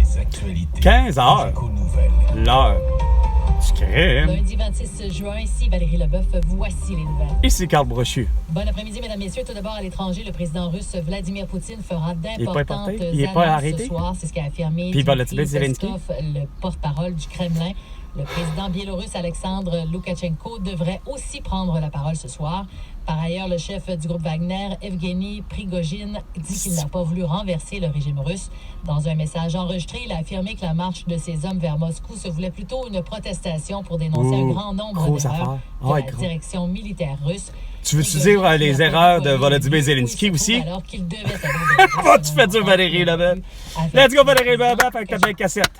Les actualités. 15 heures. L'heure du crime. Lundi 26 juin, ici Valérie Leboeuf, voici les nouvelles. Ici Carl Brochu. Bon après-midi, mesdames, messieurs. Tout d'abord, à l'étranger, le président russe Vladimir Poutine fera d'importantes Il est pas annonces arrêté? ce soir. C'est ce qu'a affirmé Puis Dmitry Zelensky. Peskov, le porte-parole du Kremlin. Le président biélorusse Alexandre Loukachenko devrait aussi prendre la parole ce soir. Par ailleurs, le chef du groupe Wagner, Evgeny Prigojine, dit qu'il n'a pas voulu renverser le régime russe. Dans un message enregistré, il a affirmé que la marche de ces hommes vers Moscou se voulait plutôt une protestation pour dénoncer un grand nombre d'erreurs de la direction militaire russe. Tu veux-tu dire les erreurs de Volodymyr Zelensky aussi? Alors qu'il devait Tu fais du Valérie Leboeuf. Let's go Valérie Leboeuf avec ta belle cassette.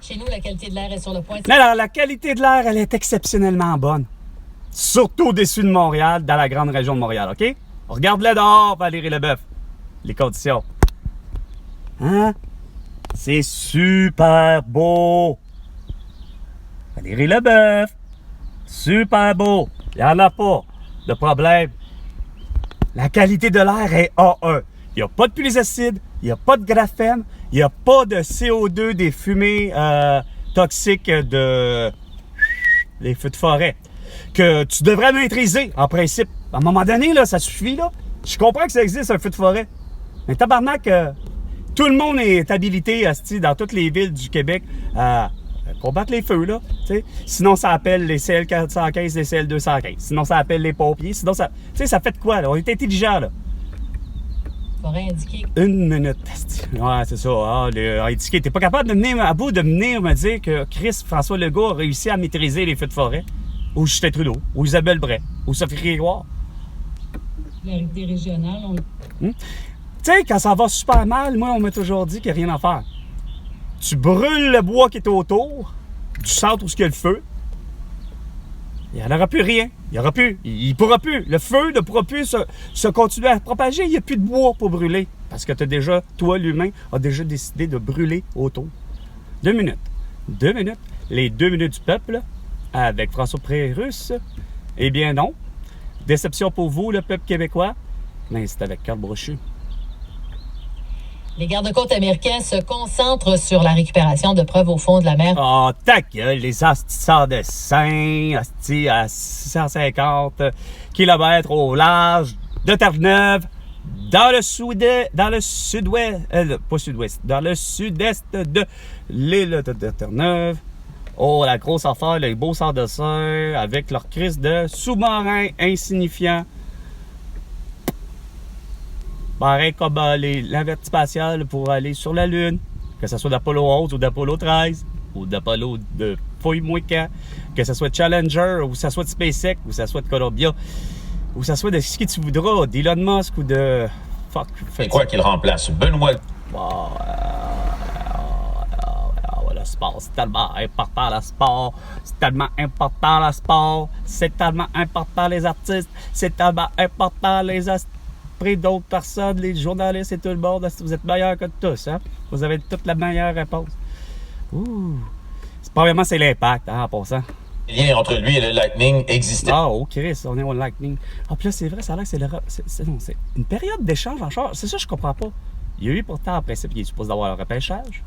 Chez nous, la qualité de l'air est sur le point. Mais alors, la qualité de l'air, elle est exceptionnellement bonne. Surtout au-dessus de Montréal, dans la grande région de Montréal, OK? Regarde-le dehors, Valérie Leboeuf. Les conditions. Hein? C'est super beau. Valérie Leboeuf. Super beau. Il n'y en a pas de problème. La qualité de l'air est A1. Il n'y a pas de pluies acides, il n'y a pas de graphène, il n'y a pas de CO2 des fumées toxiques de les feux de forêt que tu devrais maîtriser en principe. À un moment donné, là, ça suffit. Là. Je comprends que ça existe un feu de forêt. Mais tabarnak, tout le monde est habilité dans toutes les villes du Québec à combattre les feux. Là, t'sais. Sinon, ça appelle les CL415, les CL215. Sinon, ça appelle les pompiers. Sinon, ça fait de quoi? Là? On est intelligent. Là. Indiqué. Une minute. Ouais, c'est ça. Indiqué. T'es pas capable de venir à bout de venir me dire que François Legault a réussi à maîtriser les feux de forêt. Ou Justin Trudeau, ou Isabelle Bray, ou Sophie Grégoire. L'arrêté régionale, Tu sais, quand ça va super mal, moi, on m'a toujours dit qu'il n'y a rien à faire. Tu brûles le bois qui est autour, du centre où il y a le feu. Il n'y en aura plus rien. Il ne pourra plus. Le feu ne pourra plus se continuer à propager. Il n'y a plus de bois pour brûler. Parce que toi, l'humain, a déjà décidé de brûler autour. 2 minutes. 2 minutes. Les 2 minutes du peuple, avec François Pérusse. Eh bien non. Déception pour vous, le peuple québécois. Mais c'est avec Carl Brochu. Les gardes-côtes américains se concentrent sur la récupération de preuves au fond de la mer. Oh, ta gueule, les astisseurs de Saint, hostie à 650 km au large de Terre-Neuve, dans le sud-ouest, dans le sud-est de l'île de Terre-Neuve. Oh, la grosse affaire, les beaux sorts de Saint, avec leur crise de sous-marins insignifiants. Pareil comme l'inverti spatial pour aller sur la Lune, que ce soit d'Apollo 11 ou d'Apollo 13, ou d'Apollo de Fouille-Mouican, que ce soit Challenger, ou que ce soit de SpaceX, ou que ce soit de Columbia, ou que ce soit de ce que tu voudras, d'Elon Musk ou de... Fuck. C'est quoi qu'il remplace? Benoît? Le sport, c'est tellement important, le sport. C'est tellement important, le sport. C'est tellement important, les artistes. C'est tellement important, les esprits d'autres personnes, les journalistes et tout le monde. Vous êtes meilleurs que tous, hein? Vous avez toute la meilleure réponse. Ouh. Probablement, c'est l'impact, hein, en passant. Le lien entre lui et le Lightning existait. Ah, oh, Chris, on est au Lightning. Ah, puis là, c'est vrai, ça a l'air que c'est une période d'échange en charge. C'est ça, je comprends pas. Il y a eu pourtant, en principe, il est supposé d'avoir le repêchage.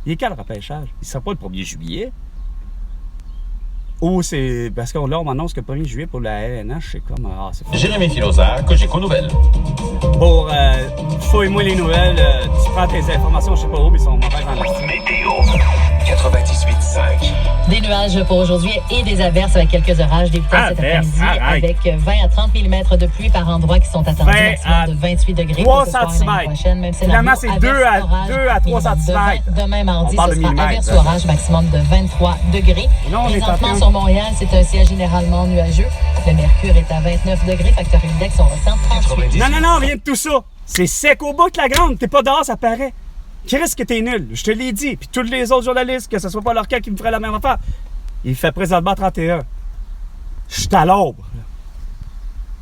Il est quand le repêchage? Il ne sera pas le 1er juillet. Ou c'est... Parce que là, on m'annonce que le 1er juillet pour la LNH, c'est comme... Ah, c'est Jérémy Filosa, Cogeco Nouvelles. Pour fouille-moi les nouvelles, tu prends tes informations, je sais pas où, mais ils sont mauvaises en astuce. Météo 98.5. Des nuages pour aujourd'hui et des averses avec quelques orages débutant cet après-midi avec 20 à 30 mm de pluie par endroit qui sont attendus, maximum de 28 degrés 3 pour ce soir et l'année prochaine. Même Finalement, c'est 2 à 3 cm. Demain mardi, On parle ce de sera millimètres. averse orage maximum de 23 degrés. Non, on est Présentement en sur Montréal, c'est un ciel généralement nuageux. Le mercure est à 29 degrés, facteur index, on ressent 38. Non, rien de tout ça. C'est sec au bout de la grande. T'es pas dehors, ça paraît. Qu'est-ce que t'es nul? Je te l'ai dit. Puis tous les autres journalistes, que ce soit pas leur cas qui me ferait la même affaire, il fait présentement 31. Je suis à l'aube.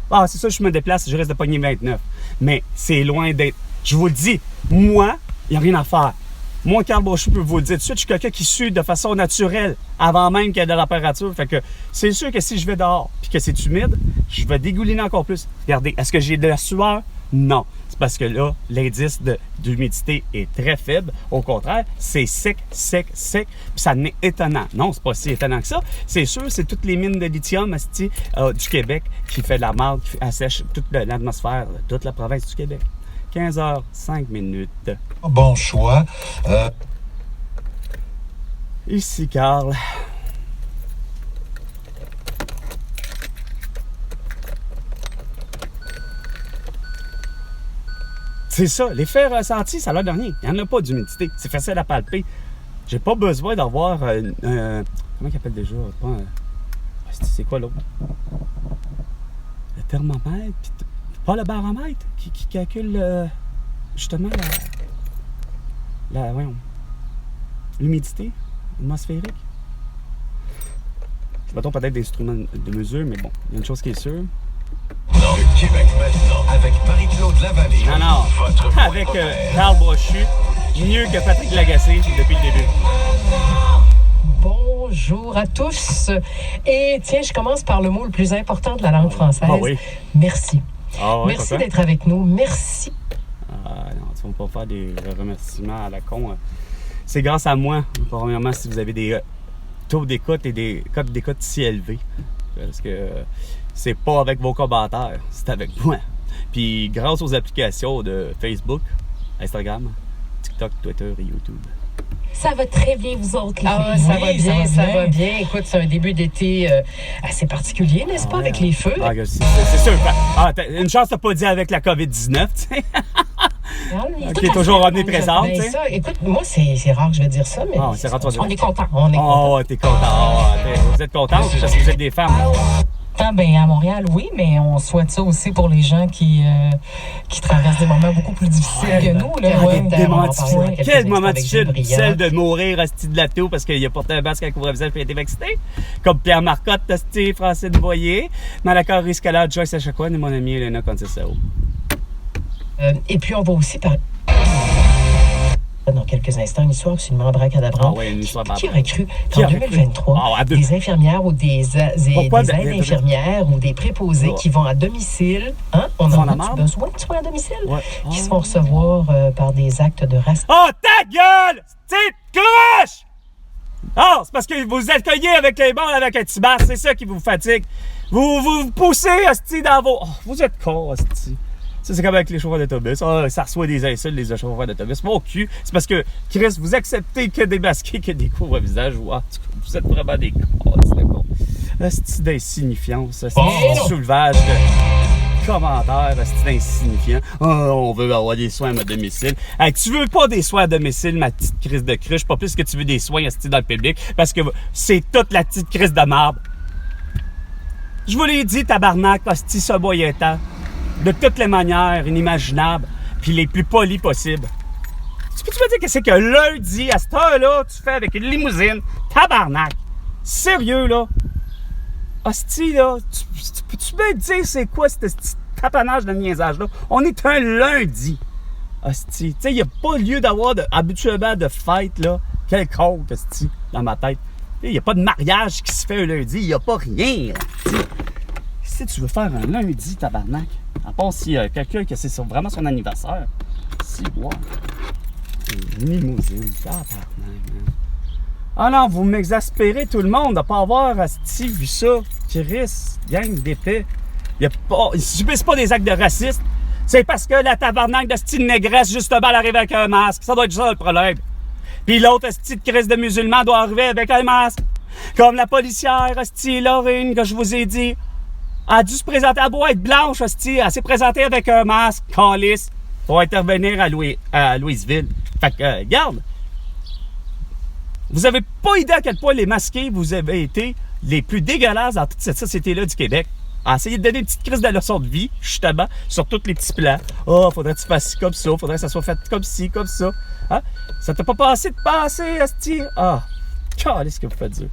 Ah, c'est ça, je me déplace, je reste de pogner 29. Mais c'est loin d'être... Je vous le dis, moi, il n'y a rien à faire. Moi, Carl Brochu peut vous le dire tout de suite, je suis quelqu'un qui sue de façon naturelle, avant même qu'il y ait de la température. Fait que c'est sûr que si je vais dehors puis que c'est humide, je vais dégouliner encore plus. Regardez, est-ce que j'ai de la sueur? Non. C'est parce que là, l'indice d'humidité est très faible. Au contraire, c'est sec, sec, sec. Puis ça n'est étonnant. Non, c'est pas si étonnant que ça. C'est sûr, c'est toutes les mines de lithium du Québec qui fait de la marde, qui assèche toute l'atmosphère, toute la province du Québec. 15h05. Bon choix. Ici, Carl. C'est ça, l'effet ressenti, ça a l'air de rien. Il n'y en a pas d'humidité. C'est facile à palper. J'ai pas besoin d'avoir comment il appelle déjà? C'est quoi l'autre? Le thermomètre, pas le baromètre, qui calcule justement l'humidité atmosphérique. Mettons peut-être des instruments de mesure, mais bon, il y a une chose qui est sûre. Le Québec maintenant, avec Marie-Claude Lavallée. Non, Votre avec point repère. Carl Brochu, mieux que Patrick Lagacé depuis le début. Bonjour à tous. Et tiens, je commence par le mot le plus important de la langue française. Ah oui. Merci. Ah ouais, Merci papa? d'être avec nous. Merci. Ah non, tu vas pas faire des remerciements à la con. C'est grâce à moi, premièrement, si vous avez des taux d'écoute et des cotes d'écoute si élevés. Parce que c'est pas avec vos commentaires, c'est avec moi. Puis grâce aux applications de Facebook, Instagram, TikTok, Twitter et YouTube. Ça va très bien, vous autres, les Ah, filles. ça va bien, ça va bien. Écoute, c'est un début d'été assez particulier, n'est-ce pas, avec les feux? Ah, c'est sûr. Une chance t'as pas dit avec la COVID-19, tu sais. Qui est toujours omniprésente, tu Ben sais. ça, écoute, moi, c'est rare que je vais dire ça, mais Ah, c'est rare, toi, on est content. On est content. Oh, t'es content. Vous êtes contente parce que vous êtes des femmes. Ah, ben, à Montréal, oui, mais on souhaite ça aussi pour les gens qui traversent des moments beaucoup plus difficiles que nous. Là. Ah, Ouais, des on moments va en parler dans difficiles. quelques Quel instants moment avec difficile? Gilles Briand. Celle de mourir asti de la taux parce qu'il a porté un masque à couvre-visage et a été vacciné. Comme Pierre Marcotte, asti, Francine Boyer. Malacar Scalade, Joyce Echaquan et mon ami Elena Contessao. Et puis, on va aussi parler dans quelques instants une histoire absolument abracadabrante. Ah ouais, une histoire Qui marrante. aurait cru Qui qu'en aurait cru? 2023, Ah, à deux- des infirmières ou des Pourquoi aides-infirmières ou des préposés Oh. qui vont à domicile, hein? On Font en la a marde? besoin de soins à domicile? Ouais. Qui se font recevoir par des actes de racisme. Oh, ta gueule! Petite cloche! Ah, c'est parce que vous accueillez avec les balles avec un petit basque, c'est ça qui vous fatigue. Vous poussez, hostie, dans vos... Oh, vous êtes cons, hostie. Ça, c'est comme avec les chauffeurs d'autobus. Ah, ça reçoit des insultes, les chauffeurs d'autobus. Mon cul, c'est parce que, Chris, vous acceptez que des masqués, que des couvre-visages. Vous êtes vraiment des cons, c'est con. Hostie d'insignifiance, hostie de soulevage de commentaires, hostie d'insignifiant. Oh, on veut avoir des soins à domicile. Hey, tu veux pas des soins à domicile, ma petite crise de cruche, pas plus que tu veux des soins, hostie, dans le public, parce que c'est toute la petite crise de marde. Je vous l'ai dit, tabarnak, hostie, ce boyettant. De toutes les manières inimaginables, puis les plus polies possibles. Tu peux me dire qu'est-ce que lundi, à cette heure-là, tu fais avec une limousine? Tabarnak! Sérieux, là? Hostie, là, tu peux-tu me dire c'est quoi ce petit tapanage de niaisage-là? On est un lundi. Hostie, tu sais, il n'y a pas lieu d'avoir habituellement de fête, là, quelconque, hostie, dans ma tête. Il n'y a pas de mariage qui se fait un lundi, il n'y a pas rien, hostie. Si tu veux faire un lundi, tabarnak, à part s'il y a quelqu'un que c'est vraiment son anniversaire, si, wow. Une limousine, tabarnak, man. Ah non, vous m'exaspérez tout le monde de pas avoir asti vu ça. Chris, gang d'épais. Ils subissent pas des actes de racisme. C'est parce que la tabarnak de style négresse, justement, elle arrive avec un masque. Ça doit être ça le problème. Puis l'autre asti de crise de musulman doit arriver avec un masque. Comme la policière, asti Lorraine, que je vous ai dit. Elle a dû se présenter à boîte blanche, hostie. Elle s'est présentée avec un masque, calice, pour intervenir à Louisville. Fait que, regarde. Vous avez pas idée à quel point les masqués, vous avez été les plus dégueulasses dans toute cette société-là du Québec. À essayer de donner une petite crise de leçon de vie, justement, sur tous les petits plans. Oh, faudrait que tu fasses ci comme ça, faudrait que ça soit fait comme ci, comme ça. Hein? Ça t'a pas passé de passer, hostie? Ah, calice que vous faites dire.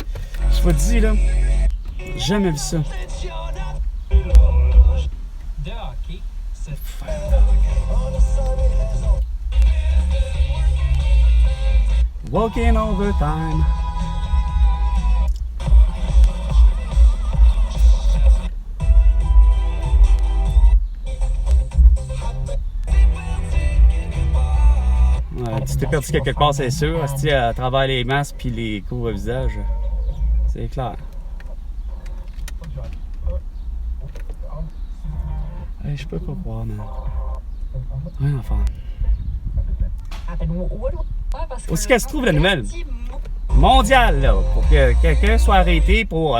Je vous dis, là, jamais vu ça. De hockey, Walking overtime. t'es perdu quelque part, c'est sûr. Asti, à travers les masques puis les couvre-visages. C'est clair. Hey, je peux pas croire, man. Rien à faire. Où est-ce qu'elle se trouve, la nouvelle? Mondiale, là, pour que quelqu'un soit arrêté pour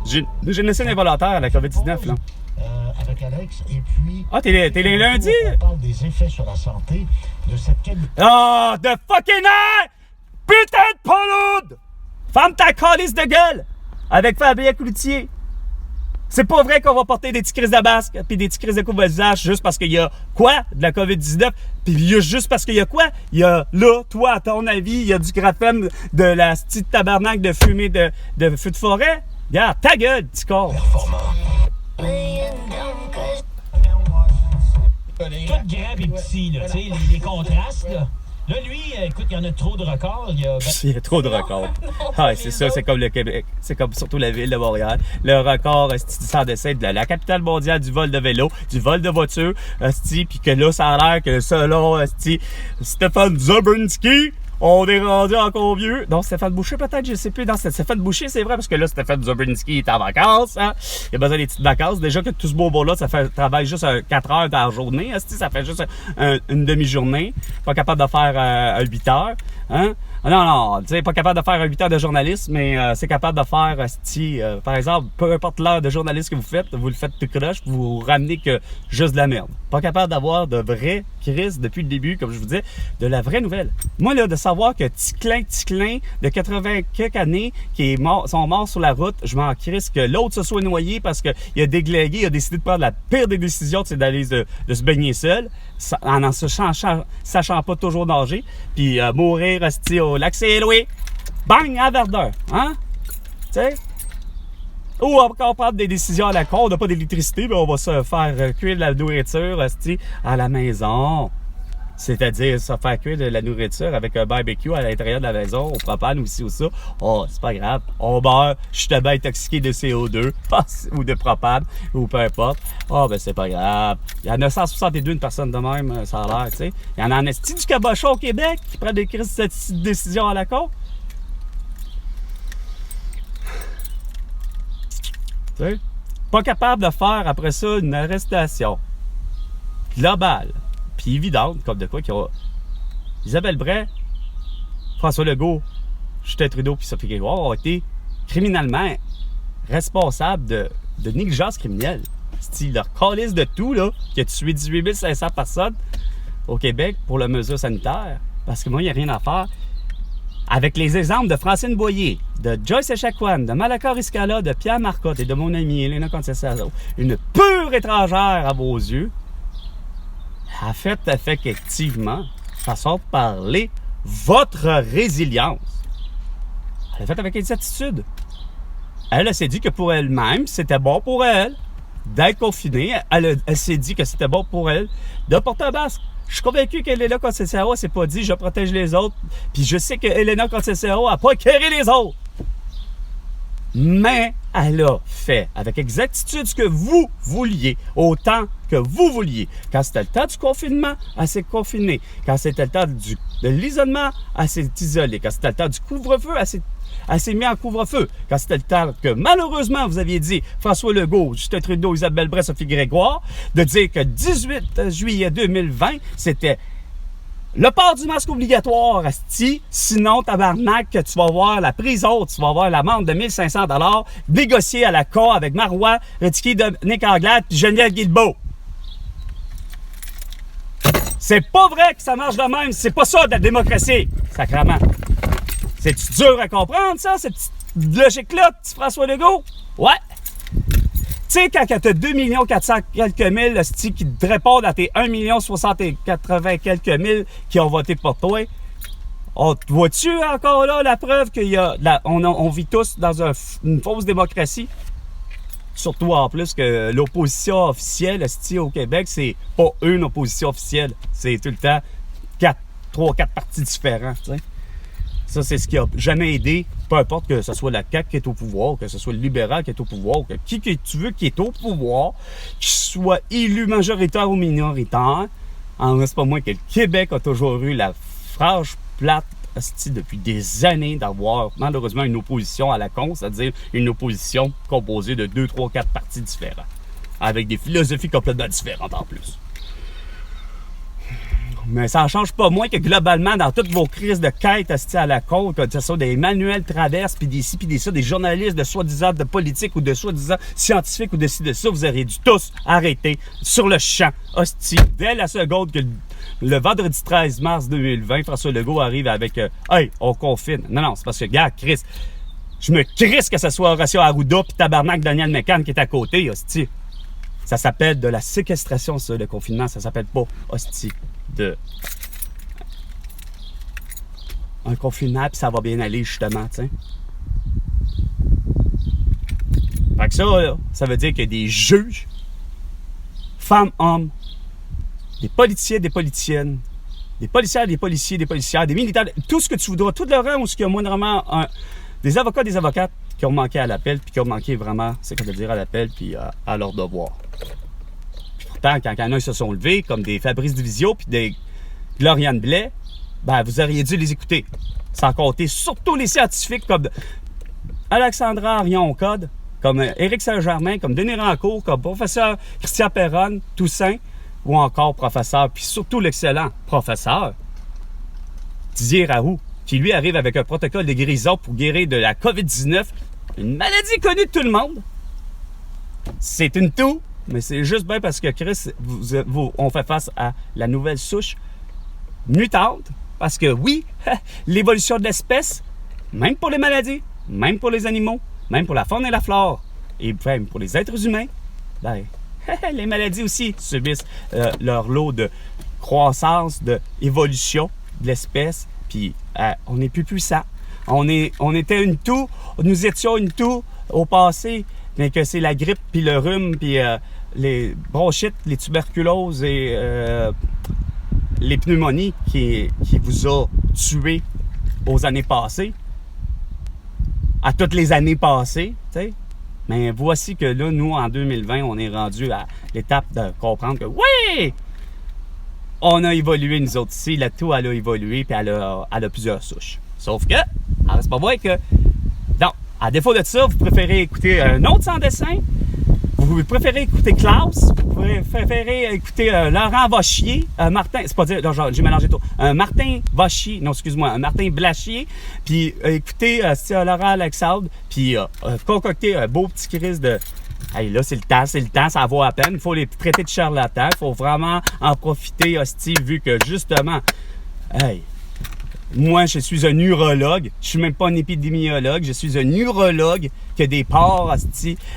génocide involontaire à la COVID-19, là. Avec Alex, et puis... Ah, t'es les lundis? On parle des effets sur la santé de cette qualité. Oh, de fucking air! Putain de palude! Ferme ta calice de gueule! Avec Fabien Cloutier. C'est pas vrai qu'on va porter des petits crises de basque puis des petits crises de couvre-visage juste parce qu'il y a quoi? De la COVID-19? Puis juste parce qu'il y a quoi? Il y a là, toi, à ton avis, il y a du graphène de la petite tabarnak de fumée de feu de forêt? Regarde, ta gueule, petit corps! Performant. Tout grave et petit, là, tu sais, les contrastes, là. Là, lui, écoute, il y en a trop de records. Il y a trop de records. Ah, c'est ça, c'est comme le Québec. C'est comme surtout la ville de Montréal. Le record, sans décès de la capitale mondiale du vol de vélo, du vol de voiture, puis que là, ça a l'air que selon Stéphane Zabrinski, on est rendu encore vieux. Non, Stéphane Boucher, peut-être, je sais plus. Non, c'était Stéphane Boucher, c'est vrai, parce que là, Stéphane Zabrinski est en vacances. Hein? Il a besoin des petites vacances. Déjà que tout ce beau-là, ça fait travaille juste 4 heures dans la journée. Ça fait juste une demi-journée. Pas capable de faire 8 heures. Hein? Non, tu sais, pas capable de faire 8 heures de journalisme, mais c'est capable de faire, par exemple, peu importe l'heure de journaliste que vous le faites tout croche, vous ramenez que juste de la merde. Pas capable d'avoir de vraies crises depuis le début, comme je vous disais, de la vraie nouvelle. Moi, là, de savoir que Ticlin de 80 quelques années qui sont morts sur la route, je m'en crisse que l'autre se soit noyé parce qu'il a déglégué, il a décidé de prendre la pire des décisions, c'est d'aller de se baigner seul, en ne sachant pas toujours nager, puis mourir au lac Saint-Louis, bang, à Verdun, hein? Tu sais? Ou encore prendre des décisions à la con, on n'a pas d'électricité, mais on va se faire cuire de la nourriture à la maison. C'est-à-dire se faire cuire de la nourriture avec un barbecue à l'intérieur de la maison, au propane ou ci ou ça. Oh, c'est pas grave. On meurt, je suis tellement intoxiqué de CO2 ou de propane ou peu importe. Oh, ben c'est pas grave. Il y en a 161 personnes de même, ça a l'air, tu sais. Il y en a en esti du cabochon au Québec qui prend des crises de décision à la con. Tu sais, pas capable de faire après ça une arrestation globale. Puis évidente, comme de quoi qu'il y a Isabelle Bray, François Legault, Justin Trudeau puis Sophie Grégoire ont été criminellement responsables de négligence criminelle. C'est leur calice de tout, là, qui a tué 18 500 personnes au Québec pour la mesure sanitaire. Parce que moi, il n'y a rien à faire. Avec les exemples de Francine Boyer, de Joyce Echaquan, de Malaka Riscala, de Pierre Marcotte et de mon amie Elena Contessazo, une pure étrangère à vos yeux, a fait effectivement, façon de parler, votre résilience. Elle a fait avec exactitude. Elle s'est dit que pour elle-même, c'était bon pour elle d'être confinée. Elle s'est dit que c'était bon pour elle de porter un masque. Je suis convaincu qu'Elena Contessazo s'est pas dit « je protège les autres ». Puis je sais qu'Elena Contessazo n'a pas écœuré les autres. Mais elle a fait avec exactitude ce que vous vouliez, autant que vous vouliez. Quand c'était le temps du confinement, elle s'est confinée. Quand c'était le temps de l'isolement, elle s'est isolée. Quand c'était le temps du couvre-feu, elle s'est mise en couvre-feu. Quand c'était le temps que, malheureusement, vous aviez dit, François Legault, Justin Trudeau, Isabelle Bray, Sophie Grégoire, de dire que 18 juillet 2020, c'était le port du masque obligatoire, asti, sinon, tabarnak, que tu vas voir la prison, tu vas voir l'amende de 1500 $ négociée à la con avec Marois, Retiquet de Nick Anglade puis Geneviève Guilbeault. C'est pas vrai que ça marche de même, c'est pas ça de la démocratie, sacrément. C'est-tu dur à comprendre, ça, cette petite logique-là, petit François Legault? Ouais. Tu sais, quand tu as 2 400 quelques mille qui te répondent à tes 1 80 quelques mille qui ont voté pour toi, vois-tu encore là la preuve qu'on vit tous dans une fausse démocratie? Surtout en plus que l'opposition officielle au Québec, c'est pas une opposition officielle. C'est tout le temps 3 ou 4 partis différents. T'sais. Ça, c'est ce qui a jamais aidé, peu importe que ce soit la CAQ qui est au pouvoir, que ce soit le libéral qui est au pouvoir, que qui que tu veux qui est au pouvoir, qu'il soit élu majoritaire ou minoritaire, en reste pas moins que le Québec a toujours eu la franche plate hostie, depuis des années d'avoir malheureusement une opposition à la con, c'est-à-dire une opposition composée de 2, 3, 4 partis différents, avec des philosophies complètement différentes en plus. Mais ça ne change pas moins que globalement, dans toutes vos crises de quête à la côte, que ce soit des manuels traverses, puis des ci, puis des ça, des journalistes de soi-disant de politique ou de soi-disant scientifiques ou de ci, de ça, vous auriez dû tous arrêter sur le champ. Hostie, dès la seconde que le vendredi 13 mars 2020, François Legault arrive avec hey, on confine. Non, c'est parce que, gars, Chris, je me crisse que ce soit Horacio Arruda puis tabarnak Daniel Mécan qui est à côté, hostie. Ça s'appelle de la séquestration, ça, le confinement. Ça s'appelle pas, hostie, de un confinement, puis ça va bien aller, justement, tu sais. Fait que ça, là, ça veut dire que des juges, femmes, hommes, des politiciens, des politiciennes, des policières, des policiers, des policières, des militaires, tout ce que tu voudras, tout le rang où il y a moindrement des avocats, des avocates qui ont manqué à l'appel, puis qui ont manqué vraiment, c'est quoi de dire à l'appel, puis à leur devoir. Puis pourtant, quand il y en a, ils se sont levés, comme des Fabrice Divisio, puis des Gloriane Blais, ben, vous auriez dû les écouter. Sans compter surtout les scientifiques comme Alexandra Arion-Code, comme Éric Saint-Germain, comme Denis Rancourt, comme professeur Christian Perron, Toussaint, ou encore professeur, puis surtout l'excellent professeur Didier Raoult, qui lui arrive avec un protocole de guérison pour guérir de la COVID-19, une maladie connue de tout le monde. C'est une toux, mais c'est juste bien parce que Chris, on fait face à la nouvelle souche mutante, parce que oui, l'évolution de l'espèce, même pour les maladies, même pour les animaux, même pour la faune et la flore, et même pour les êtres humains, ben, les maladies aussi subissent leur lot de croissance, d'évolution de l'espèce, puis on n'est plus puissant. On était une toux, nous étions une toux au passé, mais que c'est la grippe, puis le rhume, puis les bronchites, les tuberculoses et les pneumonies qui vous a tué aux années passées, à toutes les années passées, tu sais. Mais voici que là, nous, en 2020, on est rendu à l'étape de comprendre que oui, on a évolué, nous autres ici, la toux, elle a évolué, puis elle a plusieurs souches. Sauf que, c'est pas vrai que, non, à défaut de ça, vous préférez écouter un autre sans dessin, vous préférez écouter Klaus, vous préférez écouter Laurent Vachier, Martin, c'est pas dire, non, j'ai mélangé tout, Martin Vachier, non, excuse-moi, Martin Blachier, puis écoutez Laurent Alexandre, puis concocter un beau petit crise de... Hey, là, c'est le temps, ça vaut à peine, il faut les traiter de charlatans, il faut vraiment en profiter, hostie, vu que justement, hey, moi, je suis un urologue. Je suis même pas un épidémiologue. Je suis un urologue qui a des parts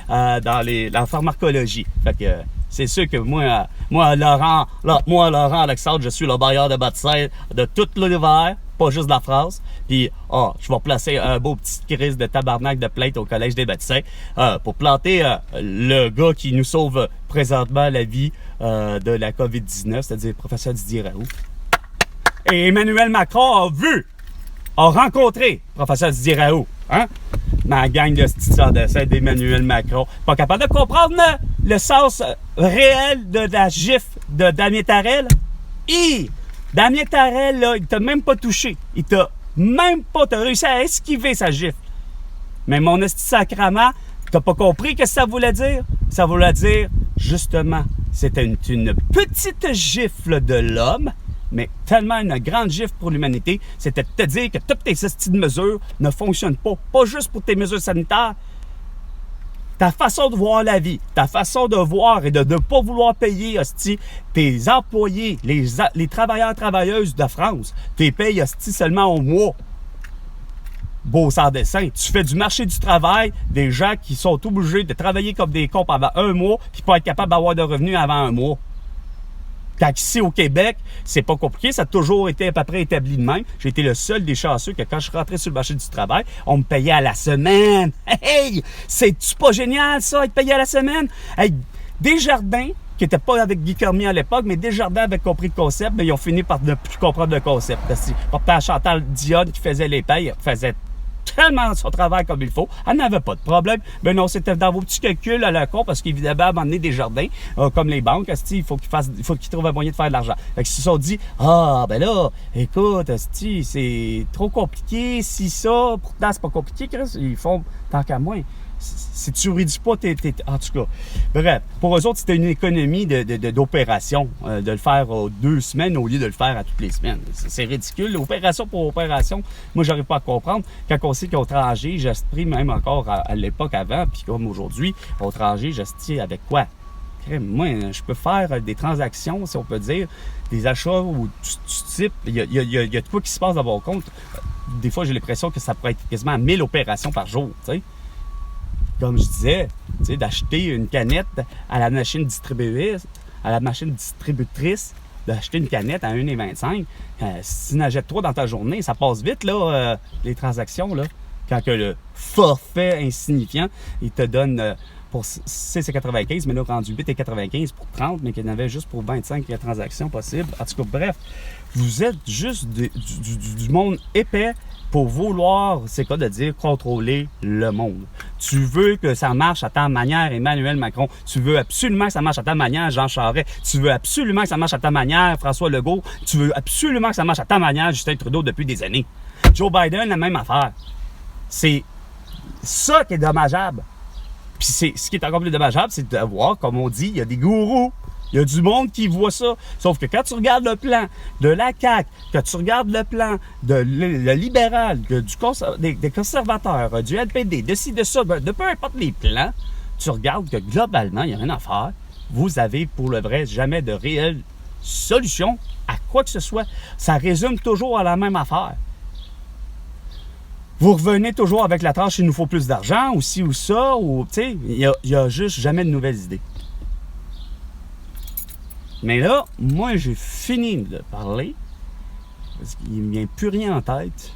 dans la pharmacologie. Fait que c'est sûr que moi, Laurent Alexandre, je suis le bailleur de bâtiment de tout l'univers, pas juste de la France. Puis, je vais placer un beau petit crise de tabarnak de plainte au Collège des médecins pour planter le gars qui nous sauve présentement la vie de la COVID-19, c'est-à-dire le professeur Didier Raoult. Et Emmanuel Macron a rencontré le professeur Didier Raoult. Hein? Ma gang de style dessin d'Emmanuel Macron. Pas capable de comprendre le sens réel de la gifle de Damien Tarel. Damien Tarel, là, il t'a même pas touché. T'as réussi à esquiver sa gifle. Mais mon esti sacrament, t'as pas compris ce que ça voulait dire? Ça voulait dire, justement, c'était une petite gifle de l'homme, mais tellement une grande gifle pour l'humanité, c'était de te dire que toutes tes styles de mesures ne fonctionnent pas. Pas juste pour tes mesures sanitaires. Ta façon de voir la vie, ta façon de voir et de ne pas vouloir payer, hostie, tes employés, les travailleurs, travailleuses de France, t'es payes, hostie, seulement au mois. Beau sans dessin. Tu fais du marché du travail, des gens qui sont obligés de travailler comme des cons pendant un mois, puis pas être capable d'avoir de revenus avant un mois. Quand ici au Québec, c'est pas compliqué, ça a toujours été à peu près établi de même. J'ai été le seul des chanceux que quand je suis rentré sur le marché du travail, on me payait à la semaine. Hey! C'est-tu pas génial ça, être payé à la semaine? Hey! Desjardins, qui n'était pas avec Guy Cormier à l'époque, mais Desjardins avaient compris le concept, mais ils ont fini par ne plus comprendre le concept. Pourtant, Chantal Dionne qui faisait les payes, faisait tellement son travail comme il faut. Elle n'avait pas de problème. Ben non, c'était dans vos petits calculs à la con, parce qu'évidemment, à un moment donné, des jardins, comme les banques, il faut qu'ils trouvent un moyen de faire de l'argent. Fait qu'ils se sont dit, ah, ben là, écoute, c'est trop compliqué, si ça, pourtant, c'est pas compliqué, Chris. Ils font tant qu'à moins. Si tu réduis pas en tout cas. Bref, pour eux autres, c'était une économie d'opération, de le faire aux 2 semaines au lieu de le faire à toutes les semaines. C'est ridicule. Opération pour opération, moi, j'arrive pas à comprendre. Quand on sait qu'au étranger, j'esprit même encore à l'époque avant, puis comme aujourd'hui, au étranger, j'estime avec quoi? Moi, je peux faire des transactions, si on peut dire, des achats ou du type. Il y a de quoi qui se passe dans mon compte. Des fois, j'ai l'impression que ça pourrait être quasiment 1000 opérations par jour, tu sais. Comme je disais, d'acheter une canette à la machine distributrice, d'acheter une canette à 1,25 $. Si tu n'achètes 3 dans ta journée, ça passe vite, là, les transactions, là. Quand que le forfait insignifiant, il te donne pour 6,95 $, mais là, rendu 8,95 $ pour 30, mais qu'il y en avait juste pour 25 transactions possibles. En tout cas, bref, vous êtes juste du monde épais pour vouloir, c'est quoi de dire, contrôler le monde. Tu veux que ça marche à ta manière, Emmanuel Macron. Tu veux absolument que ça marche à ta manière, Jean Charest. Tu veux absolument que ça marche à ta manière, François Legault. Tu veux absolument que ça marche à ta manière, Justin Trudeau, depuis des années. Joe Biden, la même affaire. C'est ça qui est dommageable. Puis ce qui est encore plus dommageable, c'est de voir, comme on dit, il y a des gourous. Il y a du monde qui voit ça. Sauf que quand tu regardes le plan de la CAQ, quand tu regardes le plan de le libéral, des conservateurs, du NPD, de ci, de ça, de peu importe les plans, tu regardes que globalement, il n'y a rien à faire. Vous avez pour le vrai jamais de réelle solution à quoi que ce soit. Ça résume toujours à la même affaire. Vous revenez toujours avec la tâche, il nous faut plus d'argent, ou ci ou ça, ou tu sais, il y a juste jamais de nouvelles idées. Mais là, moi, j'ai fini de parler, parce qu'il ne me vient plus rien en tête,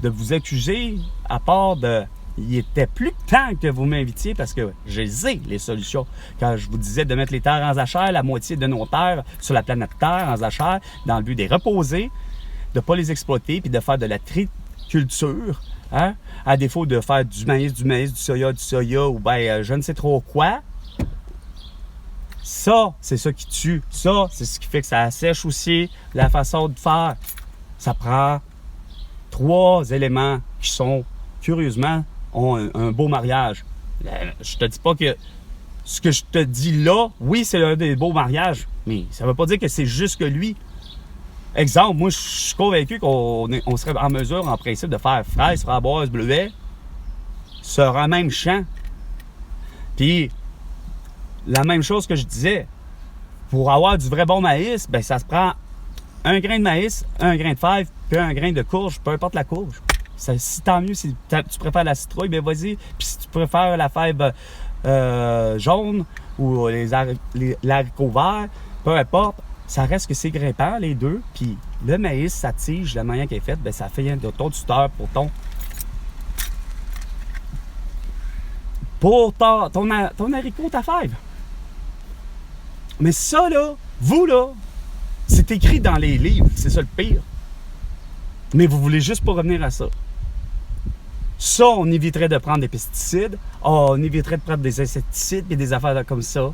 de vous accuser, à part de... Il était plus temps que vous m'invitiez, parce que j'ai les solutions. Quand je vous disais de mettre les terres en jachère, la moitié de nos terres sur la planète Terre en jachère, dans le but de les reposer, de ne pas les exploiter, puis de faire de la triculture, hein? À défaut de faire du maïs, du soya, ou bien je ne sais trop quoi. Ça, c'est ça qui tue. Ça, c'est ce qui fait que ça assèche aussi la façon de faire. Ça prend 3 éléments qui sont, curieusement, ont un beau mariage. Je te dis pas que ce que je te dis là, oui, c'est un des beaux mariages, mais ça veut pas dire que c'est juste que lui. Exemple, moi, je suis convaincu qu'on serait en mesure, en principe, de faire fraises, framboises, bleuets sur un même champ. Puis, la même chose que je disais, pour avoir du vrai bon maïs, ben ça se prend un grain de maïs, un grain de fève, puis un grain de courge, peu importe la courge. Si tant mieux, si tu préfères la citrouille, ben vas-y. Puis si tu préfères la fève jaune ou l'haricot vert, peu importe, ça reste que c'est grimpant, les deux. Puis le maïs, sa tige, la manière qu'elle est faite, ben ça fait un ton tuteur pour ton haricot, ta fève. Mais ça, là, vous, là, c'est écrit dans les livres. C'est ça le pire. Mais vous voulez juste pas revenir à ça. Ça, on éviterait de prendre des pesticides. On éviterait de prendre des insecticides et des affaires comme ça.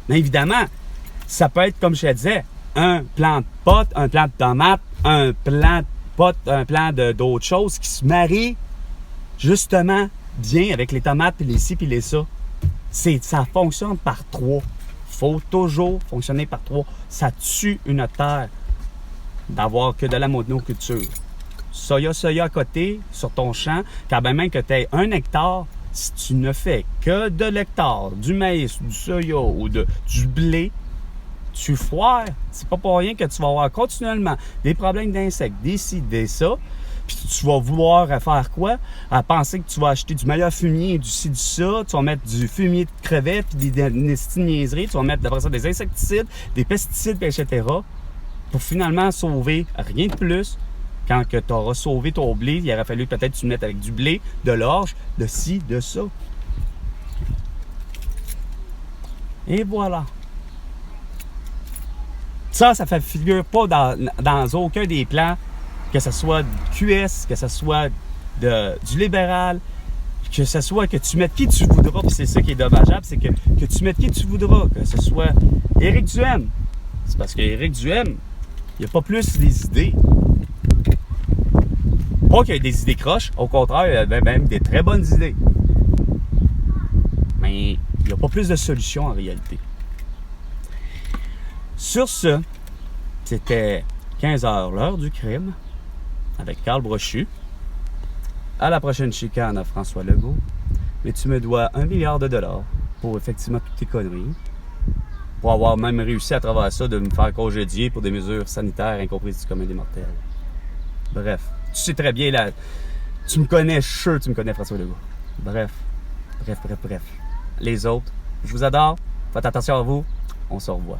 Mais évidemment, ça peut être, comme je te disais, un plant de pote, un plant de tomate, un plant de pote, un plant d'autres choses qui se marient justement bien avec les tomates, puis les ci, puis les ça. Ça fonctionne par 3. Faut toujours fonctionner par 3. Ça tue une terre d'avoir que de la monoculture. Soya à côté, sur ton champ, quand même que tu aies 1 hectare, si tu ne fais que de l'hectare, du maïs, du soya ou du blé, tu foires. C'est pas pour rien que tu vas avoir continuellement des problèmes d'insectes, des ci, des ça. Puis tu vas vouloir faire quoi? À penser que tu vas acheter du meilleur fumier, du ci, du ça. Tu vas mettre du fumier de crevettes, puis des niaiseries. Tu vas mettre d'après ça des insecticides, des pesticides, etc. Pour finalement sauver rien de plus. Quand tu auras sauvé ton blé, il aurait fallu peut-être que tu le mettes avec du blé, de l'orge, de ci, de ça. Et voilà. Ça fait figure pas dans aucun des plans, que ce soit QS, que ce soit du libéral, que ce soit que tu mettes qui tu voudras, puis c'est ça qui est dommageable, c'est que tu mettes qui tu voudras, que ce soit Éric Duhaime. C'est parce qu'Éric Duhaime, il n'a pas plus des idées. Pas qu'il y ait des idées croches, au contraire, il avait même des très bonnes idées. Mais il n'y a pas plus de solutions en réalité. Sur ce, c'était 15h, l'heure du crime, avec Carl Brochu. À la prochaine chicane à François Legault. Mais tu me dois 1 milliard de dollars pour effectivement toutes tes conneries. Pour avoir même réussi à travers ça de me faire congédier pour des mesures sanitaires incomprises du commun des mortels. Bref, tu sais très bien là. Tu me connais, je suis sûr que tu me connais, François Legault. Bref. Les autres, je vous adore. Faites attention à vous. On se revoit.